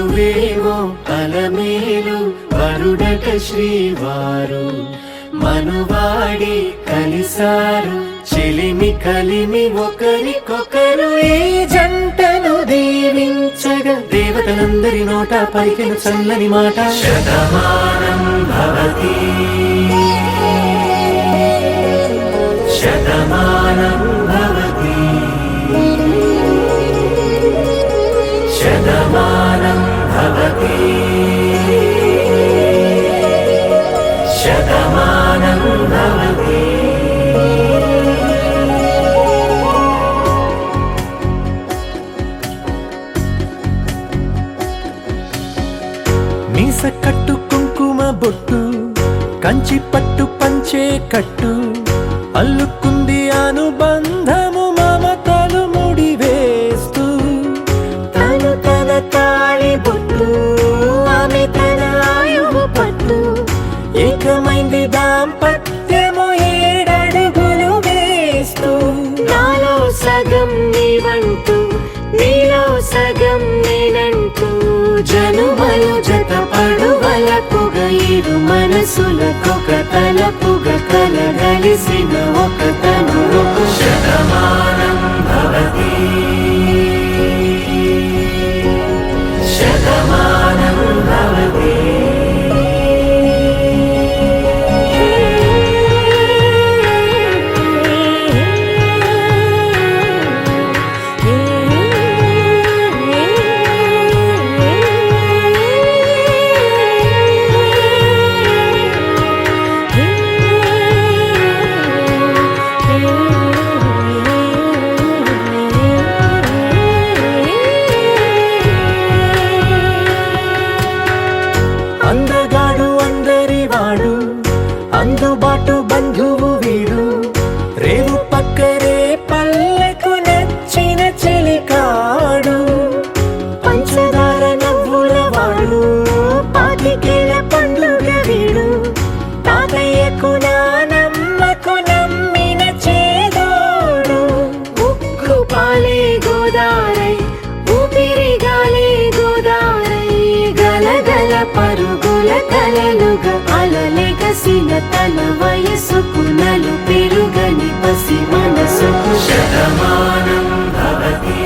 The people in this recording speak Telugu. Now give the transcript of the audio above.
చదువేమో అలమేలు వరుడట శ్రీవారు మనువాడి కలిసారు చెలిమి కలిమి ఒకరికొకరు ఈ జంటను దీవించగా దేవతలందరి నోట పలికిన చల్లని మాట శతమానం భవతి శతమానం భవతి శతమానం భవతి శతమానం భవతి. మీస కట్టు కుంకుమ బొట్టు కంచి పట్టు పంచే కట్టు అల్లుకుంది అనుబంధము మమతలు ముడివేస్తూ తను తన తాళి బొట్టు ఆమె తన ఆయువు పట్టు ఏకమైంది దాంపత్యము 7 అడుగులు వేస్తూ నాలో సగం నీవంటూ నీలో సగం నేనంటూ జనుమలు జత పడువలపుగ ఇరు మనసులకొక తలపుగ కలగలిసిన ఒక తనువు శతమానం భవతి శతమానం భవతి. అందగాడు అందరివాడు అందుబాటు బంధువు వీడు రేవు పక్కరే పల్లెకు నచ్చిన చెలికాడు పంచదార నవ్వుల వాడు పాతికేల పండుగ వీడు తాతయ్యకు నానమ్మకు నమ్మిన చేదోడు ఉక్కు పాలే గోదారై ఊపిరి గాలే గోదారై గలగల పరుగుల కలలుగా అలలెగసిన తన వయసుకు నలు పెరుగని పసి మనసుకు శతమానం భవతి